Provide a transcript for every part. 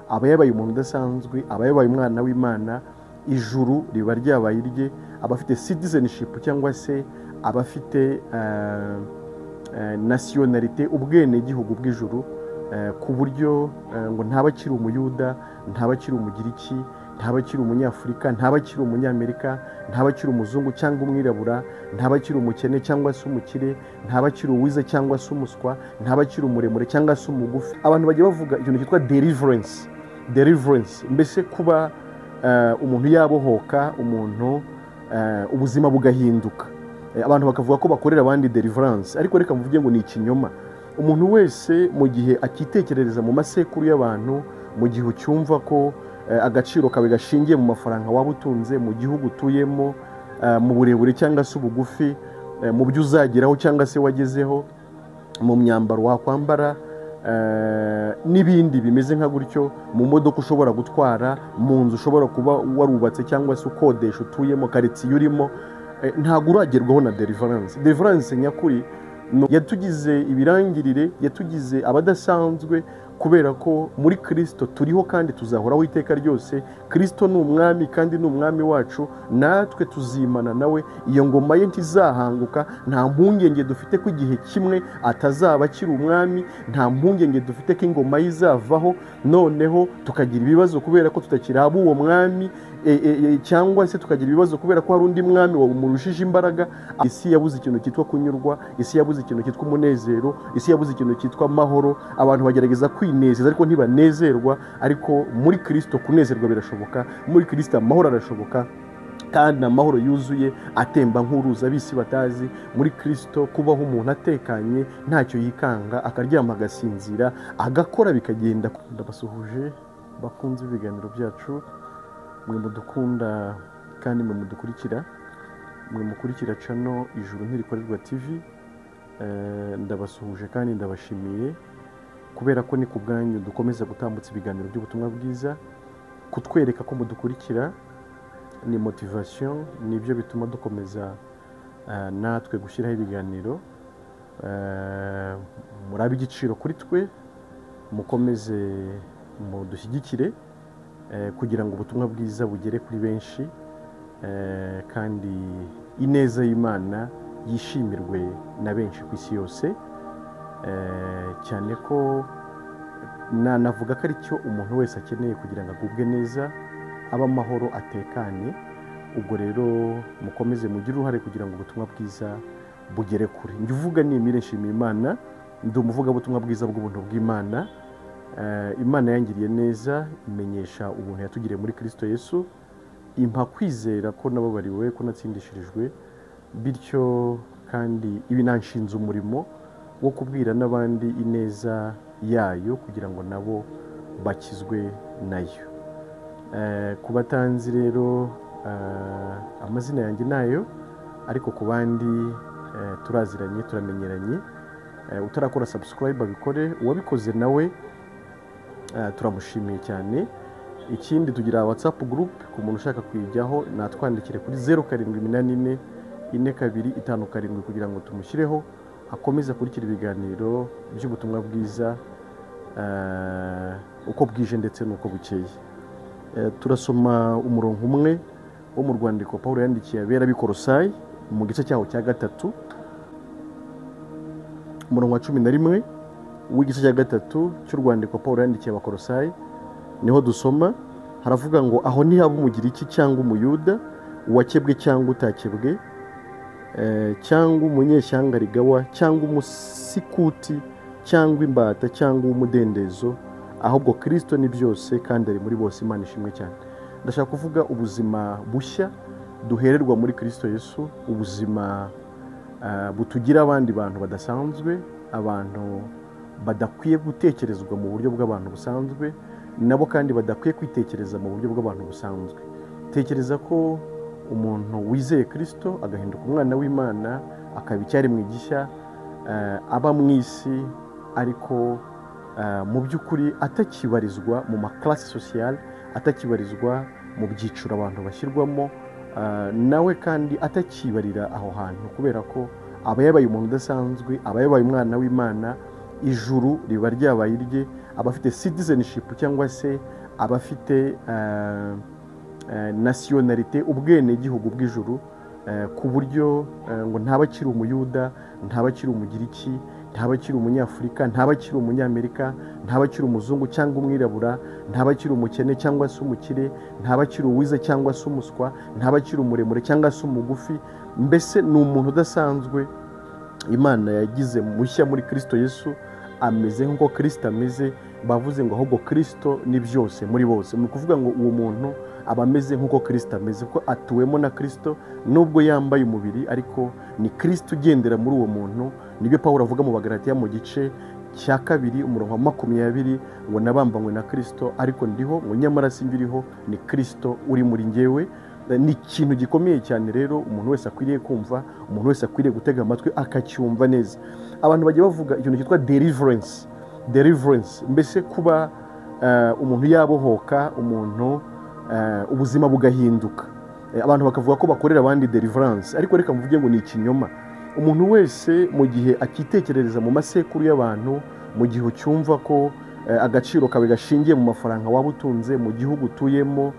aba yabaye umuntu udasanzwe, aba yabaye umwana w'Imana, ijuru riba ryabaye irye, aba afite citizenship cyangwa se aba afite nationalité, ubwenegihugu bw'ijuru, ku buryo ngo ntaba akiri umuyuda, ntaba akiri umugiriki, ntaba akiri umunyafurika, ntaba akiri umunyamerika, ntaba akiri umuzungu cyangwa umwirabura, ntaba akiri umukene cyangwa se umukire, ntaba akiri uwize cyangwa se umuswa, ntaba akiri umuremure cyangwa se umugufi. Abantu bagiye bavuga ikintu cyitwa deliverance, mbese kuba umuntu yabohoka, umuntu ubuzima bugahinduka. Abantu bakavuga ko bakorera abandi deliverance, ariko reka mvuge ngo ni ikinyoma. Umuntu wese mu gihe akitekerereza mu masekuru y'abantu, mu gihe ucyumva ko agaciro kawe gashingiye mu mafaranga waba utunze, mu gihugu utuyemo, mu burebure cyangwa se ubugufi, mu byo uzageraho cyangwa se wagezeho, mu myambaro wakwambara, n'ibindi bimeze nka gutyo, mu modoka ushobora gutwara, mu nzu ushobora kuba warubatse cyangwa se ukodesha utuyemo, karitsiye urimo, ntabwo uragerwaho na deliverance nyakuri. Yatugize ibirangirire, yatugize abadasanzwe, kubera ko muri Kristo turiho kandi tuzahoraho iteka ryose. Kristo ni umwami kandi ni umwami wacu, natwe tuzimana nawe, iyo ngoma ye ntizahanguka. Nta mpungenge dufite ko igihe kimwe atazaba akiri umwami, nta mpungenge dufite ko ingoma ye izavaho noneho tukagira ibibazo kubera ko tutakiraba uwo mwami, cyangwa se tukagira ibibazo kubera ko hari undi mwami wamurushije imbaraga. Isi yabuze ikintu cyitwa kunyurwa, isi yabuze ikintu cyitwa umunezero, isi yabuze ikintu cyitwa amahoro. Abantu bagerageza kwinezeza ariko ntibanezerwa, ariko muri Kristo kunezerwa birashoboka, muri Kristo amahoro arashoboka, kandi amahoro yuzuye atemba nk'uruzi ab'isi batazi. Muri Kristo kubaho umuntu atekanye, ntacyo yikanga, akaryama agasinzira, agakora bikagenda. Ndabasuhuje bakunze ibiganiro byacu, mwe mudukunda kandi mwe mudukurikira, mwe mukurikira channel Ijuru Ntirikorerwa TV. Ndabasuhuje kandi ndabashimiye kubera ko ni ku bwanyu dukomeza gutambutsa ibiganiro by'ubutumwa bwiza. Kutwereka ko mudukurikira ni motivation, nibyo bituma dukomeza natwe gushyiraho ibiganiro. Murabe igiciro kuri twe, mukomeze mudushyigikire kugira ngo ubutumwa bwiza bugere kuri benshi, kandi ineza y'Imana yishimirwe na benshi ku isi yose. Cyane ko navuga ko ari cyo umuntu wese akeneye kugira ngo agubwe neza, aba amahoro, atekanye. Ubwo rero mukomeze mugire uruhare kugira ngo ubutumwa bwiza bugere kure. Njye uvuga ni Emile Nshimiyimana, ndi umuvugabutumwa bwiza bw'ubuntu bw'Imana. Imana yangiriye neza, imenyesha ubuntu yatugiriye muri Kristo Yesu, impa kwizera ko nababariwe, ko natsindishirijwe, bityo kandi ibi nanshinze umurimo wo kubwira n'abandi ineza yayo kugira ngo nabo bakizwe nayo. Ku batanzi rero amazina yanjye nayo, ariko ku bandi turaziranye, turamenyeranye. Utarakora subscribe abikore, uwabikoze nawe turamushimiye cyane. Ikindi tugira WhatsApp group, ku muntu ushaka kuyijyaho natwandikire kuri 0784 4257 kugira ngo tumushyireho akomeze akurikira ibiganiro by'ubutumwa bwiza uko bwije ndetse n'uko bukeye. Turasoma umurongo umwe wo mu rwandiko Pawulo yandikiye abera b'i Kolosayi mu gice cyaho cya 3, umurongo wa 11 w'igice cya 3 cy'urwandiko Pawulo yandikiye abakolosayi. Niho dusoma, haravuga ngo aho ntihaba umugiriki cyangwa umuyuda, uwakebwe cyangwa utakebwe, cyangwa umunyeshyanga rigawa cyangwa umusikuti cyangwa imbata cyangwa umudendezo, ahubwo Kristo ni byose kandi ari muri bose. Imana ishimwe cyane. Ndashaka kuvuga ubuzima bushya duhererwa muri Kristo Yesu, ubuzima butugira abandi bantu badasanzwe, abantu badakwiye gutekerezwa mu buryo bw'abantu busanzwe, nabo kandi badakwiye kwitekereza mu buryo bw'abantu busanzwe. Tekereza ko umuntu wizeye Kristo agahinduka umwana w'Imana, akaba icyaremwe gishya, aba mu isi ariko mu by'ukuri atakibarizwa mu maklasi sociale, atakibarizwa mu byiciro abantu bashyirwamo, nawe kandi atakibarira aho hantu, kubera ko aba yabaye umuntu udasanzwe, aba yabaye umwana w'Imana, ijuru riba ryabaye irye, abafite citizenship cyangwa se abafite nationalité, ubwenegihugu bw'ijuru, ku buryo ngo ntaba akiri umuyuda, ntaba akiri umugiriki, ntaba akiri umunyafurika, ntaba akiri umunyamerika, ntaba akiri umuzungu cyangwa umwirabura, ntaba akiri umukene cyangwa se umukire, ntaba akiri uwize cyangwa se umuswa, ntaba akiri umuremure cyangwa se umugufi. Mbese ni umuntu udasanzwe Imana yagize mushya muri Kristo Yesu, ameze nk'uko Kristo ameze. Bavuze ngo ahubwo Kristo ni byose muri bose. Mu kuvuga ngo uwo muntu aba ameze nk'uko Kristo ameze, ko atuwemo na Kristo, nubwo yambaye umubiri ariko ni Kristo ugendera muri uwo muntu. Nibyo Pawulo avuga mu Bagalatiya mu gice cya 2 umurongo wa 20 ngo nabambanywe na Kristo, ariko ndiho ngo nyamara simbiriho, ni Kristo uri muri njyewe. Ni ikintu gikomeye cyane rero umuntu wese akwiriye kumva, umuntu wese akwiriye gutega amatwi akacyumva neza. Abantu bagiye bavuga ikintu cyitwa deliverance, mbese kuba umuntu yabohoka, umuntu ubuzima bugahinduka. Abantu bakavuga ko bakorera abandi deliverance, ariko reka mvuge ngo ni ikinyoma. Umuntu wese mu gihe akitekerereza mu masekuru y'abantu, mu gihe ucyumva ko agaciro kawe gashingiye mu mafaranga waba utunze, mu gihugu utuyemo,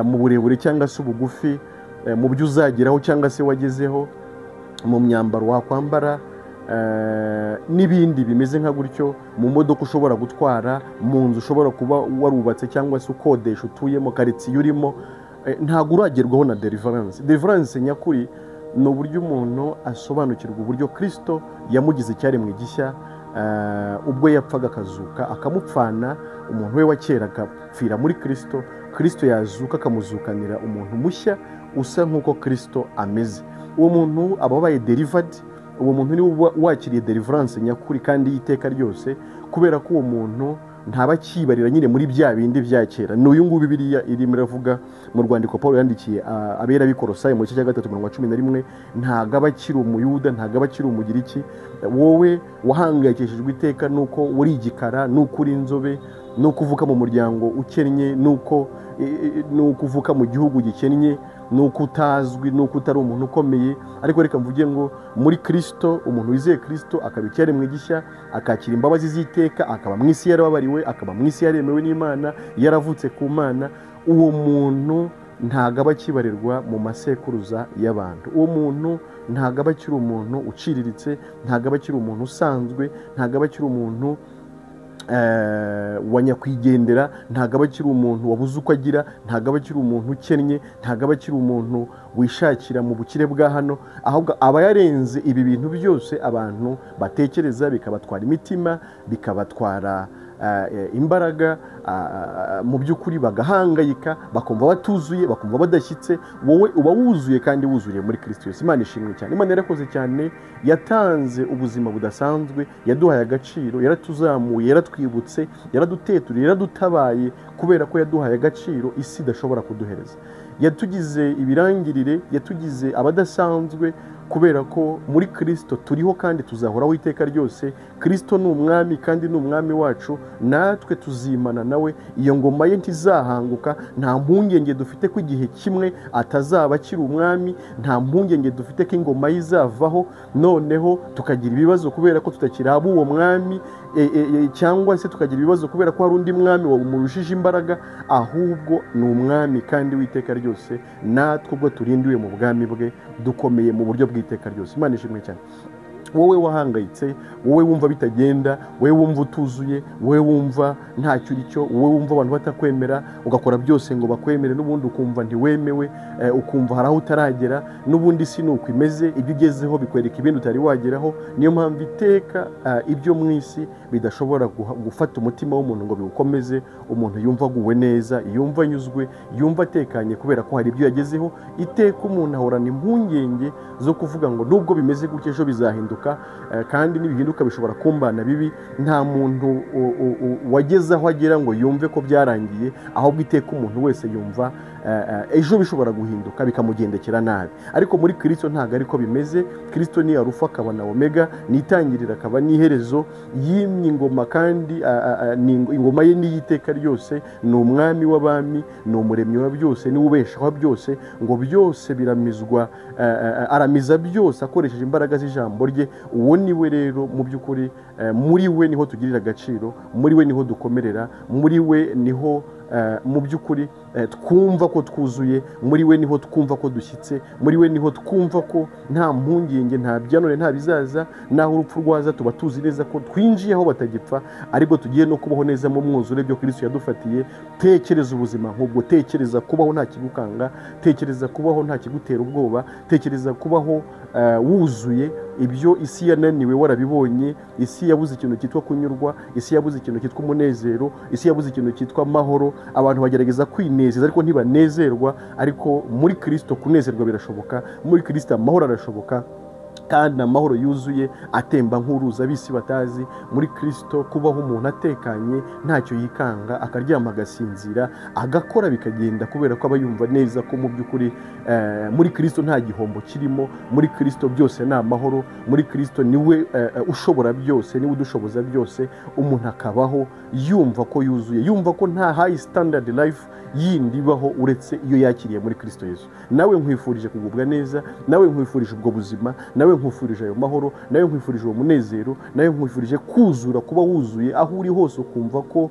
mu burebure cyangwa se ubugufi, mu byo uzageraho cyangwa se wagezeho, mu myambaro wakwambara, n'ibindi bimeze nka gutyo, mu modoka ushobora gutwara, mu nzu ushobora kuba warubatse cyangwa se ukodesha utuyemo, karitsiye urimo, ntabwo uragerwaho na deliverance. Deliverance nyakuri ni uburyo umuntu asobanukirwa uburyo Kristo yamugize icyaremwe gishya, ubwo yapfaga akazuka, akamupfana umuntu we wa kera agapfira muri Kristo. Kristo yazuka akamuzukanira umuntu mushya usa nk'uko Kristo ameze. Uwo muntu aba abaye delivered. Uwo muntu ni wakiriye deliverance nyakuri kandi y'iteka ryose, kubera ko uwo muntu ntaba akibarira nyine muri bya bindi bya kera. N'uyu nguyu Bibiliya irimo iravuga mu rwandiko Paulo yandikiye abera b'Ikolosayi mu gice cya 3:11, ntago aba akiri umuyuda, ntago aba akiri umugiriki. Wowe wahangayikishijwe iteka nuko uri igikara, nuko uri inzobe, nuko uvuka mu muryango ukennye, nuko uvuka mu gihugu gikennye, nuko utazwi, nuko utari umuntu ukomeye. Ariko reka mvuge ngo muri Kristo, umuntu wizeye Kristo akaba icyaremwe gishya, akakira imbabazi z'iteka, akaba mu isi yarababariwe, akaba mu isi yaremewe n'Imana, yaravutse ku Mana. Uwo muntu ntago aba akibarirwa mu masekuruza y'abantu. Uwo muntu ntago aba akiri umuntu uciriritse, ntago aba akiri umuntu usanzwe, ntago aba akiri umuntu wa nyakwigendera, ntago aba akiri umuntu wabuze uko agira, ntago aba akiri umuntu ukennye, ntago aba akiri umuntu wishakira mu bukire bwa hano. Ahubwo aba yarenze ibi bintu byose abantu batekereza, bikabatwara imitima, bikabatwara imbaraga, mu by'ukuri bagahangayika, bakumva batuzuye, bakumva badashyitse. Wowe uba wuzuye kandi wuzuriye muri Kristo Yesu. Imana ishimwe cyane. Imana yarakoze cyane, yatanze ubuzima budasanzwe, yaduhaye agaciro, yaratuzamuye, yaratwibutse, yaraduteturiye, yaradutabaye, kubera ko yaduhaye agaciro isi idashobora kuduhereza. Yatugize ibirangirire, yatugize abadasanzwe, kubera ko muri Kristo turiho kandi tuzahoraho iteka ryose. Kristo ni umwami kandi ni umwami wacu, natwe tuzimana nawe. Iyo ngoma ye ntizahanguka. Nta mpungenge dufite ko igihe kimwe atazaba akiri umwami, nta mpungenge dufite ko ingoma ye izavaho noneho tukagira ibibazo kubera ko tutakiraba uwo mwami, cyangwa se tukagira ibibazo kubera ko hari undi mwami wamurushije imbaraga. Ahubwo ni umwami kandi w'iteka ryose, natwe ubwo turindiwe mu bwami bwe dukomeye mu buryo bw'iteka ryose. Imana ishimwe cyane. Wowe wahangayitse, wowe wumva bitagenda, wowe wumva utuzuye, wowe wumva ntacyo uri cyo, wowe wumva abantu batakwemera, ugakora byose ngo bakwemere, n'ubundi ukumva ntiwemewe, ukumva hari aho utaragera, n'ubundi si nuko imeze. Ibyo ugezeho bikwereka ibindi utari wageraho. Niyo mpamvu iteka ibyo mu isi bidashobora gufata umutima w'umuntu ngo biwukomeze. Umuntu yumva aguwe neza, yumva anyuzwe, yumva atekanye, kubera ko hari ibyo yagezeho. Iteka umuntu ahorana impungenge zo kuvuga ngo nubwo bimeze gutya ejo bizahinduka, kandi nibihinduka bishobora kumbana bibi. Nta muntu wageze aho agera ngo yumve ko byarangiye, ahubwo iteka umuntu wese yumva ejo bishobora guhinduka bikamugendekera nabi. Ariko muri Kristo ntago ariko bimeze. Kristo ni Alufa akaba na Omega, ni itangiriro akaba n'iherezo y'imye ingoma, kandi ingoma ye ni y'iteka ryose. Ni umwami w'abami, ni umuremyi wa byose, ni ubeshaho byose, ngo byose biramizwa, aramiza byose akoresheje imbaraga z'ijambo rye. uwo niwe rero mu by'ukuri muri we niho tugirira agaciro, muri we niho dukomerera, muri we niho mu by'ukuri twumva ko twuzuye, muri we niho twumva ko dushyitse, muri we niho twumva ko nta mpungenge, nta byanone, nta bizaza, naho urupfu rwaza tuba tuzi neza ko twinjiye aho batagipfa, ariko tugiye no kubaho neza mu mwuzure byo Kristo yadufatiye. Tekereza ubuzima nk'ubwo, tekereza kubaho nta kigukanga, tekereza kubaho nta kigutera ubwoba, tekereza kubaho wuzuye ibyo isi yananiwe warabibonye. Isi yabuze ikintu cyitwa kunyurwa, isi yabuze ikintu cyitwa umunezero, isi yabuze ikintu cyitwa amahoro. Abantu bagerageza kwinezeza ariko ntibanezerwa, ariko muri Kristo kunezerwa birashoboka, muri Kristo amahoro arashoboka, kandi amahoro yuzuye atemba nk'uruzi ab'isi batazi. Muri Kristo kubaho umuntu atekanye, ntacyo yikanga, akaryama agasinzira, agakora bikagenda, kubera ko aba yumva neza ko mu by'ukuri muri Kristo nta gihombo kirimo. Muri Kristo byose ni amahoro, muri Kristo niwe ushobora byose, niwe udushoboza byose. Umuntu akabaho yumva ko yuzuye, yumva ko nta high standard life yindi ibaho uretse iyo yakiriye muri Kristo Yesu. Nawe nkwifurije kugubwa neza, nawe nkwifurije ubwo buzima, nawe nkwifurije ayo mahoro, nawe nkwifurije uwo munezero, nawe nkwifurije kuzura, kuba wuzuye aho uri hose, ukumva ko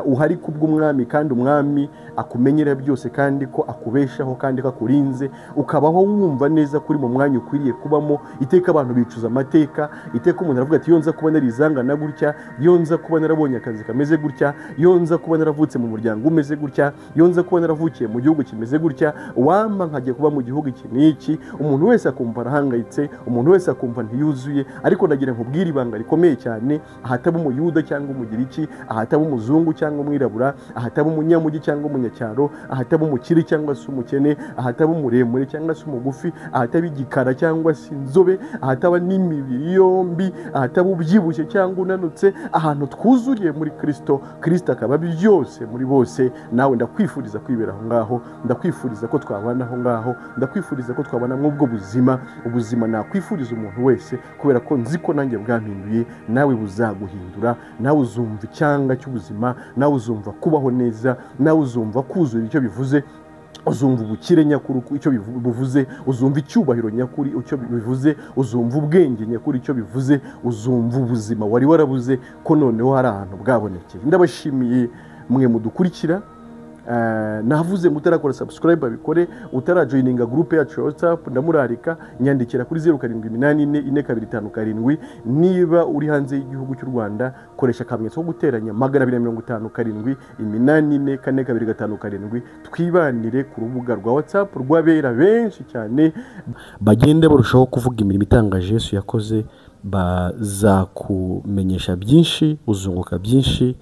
uhari kubw'umwami, kandi umwami akumenyera byose, kandi ko akubeshaho, kandi ko akurinze, ukabaho wumva neza kuri mu mwanya ukwiriye kubamo. Iteka abantu bicuza amateka, iteka umuntu aravuga ati iyo nza kuba narizangana gutya, iyo nza kuba narabonye akazi kameze gutya, iyo nza kuba naravutse mu muryango umeze gutya, iyo nza kuba naravukiye mu gihugu kimeze gutya, wamba nkajya kuba mu gihugu iki n'iki. Umuntu wese akumva arahangayitse, umuntu wese akumva ntiyuzuye. Ariko ndagira nkubwire ibanga rikomeye cyane: ahataba umuyuda cyangwa umugiriki, ahataba umuzungu cyangwa umwirabura, ahataba umunyamujyi cyangwa umunyacyaro, ahataba umukire cyangwa se umukene, ahataba umuremure cyangwa se umugufi, ahataba igikara cyangwa se inzobe, ahataba n'imibiri yombi, ahataba ubyibushye cyangwa unanutse, ahantu twuzuriye muri Kristo, Kristo akaba byose muri bose. Nawe ndakwifuriza kwibera aho ngaho, ndakwifuriza ko twabana aho ngaho, ndakwifuriza ko twabana mw'ubwo buzima. Ubuzima nakwifuriza umuntu wese, kubera ko nzi ko nanjye bwampinduye, nawe buzaguhindura. Nawe uzumva icyanga cy'ubuzima, nawe uzumva kubaho neza, nawe uzumva kuzura icyo bivuze, uzumva ubukire nyakuri icyo bivuze, uzumva icyubahiro nyakuri icyo bivuze, uzumva ubwenge nyakuri icyo bivuze, uzumva ubuzima wari warabuze ko noneho hari ahantu bwabonekeye. Ndabashimiye mwe mudukurikira. Navuze mutarakora subscribe abikore, utarajoininga group yacu ya WhatsApp ndamurarika, nyandikira kuri 07844255. Niba uri hanze y'igihugu cy'u Rwanda, koresha akamenyetso ko guteranya 257 twibanire ku rubuga rwa WhatsApp rw'abera benshi cyane, bagende barushaho kuvuga imirimo itangaje Yesu yakoze. Bazakumenyesha byinshi, uzunguka byinshi.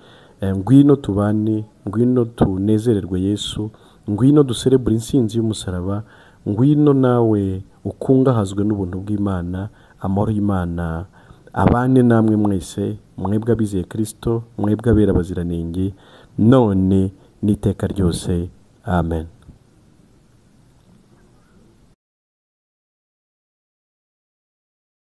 Ngwino tubane, ngwino tunezererwe Yesu, ngwino duserebure insinzi y'umusaraba, ngwino nawe ukungahazwe n'ubuntu bw'Imana. Amahoro y'Imana abane namwe mwese, mwebwe abizeye Kristo, mwebwe abera baziranenge, none n'iteka ryose. Amen.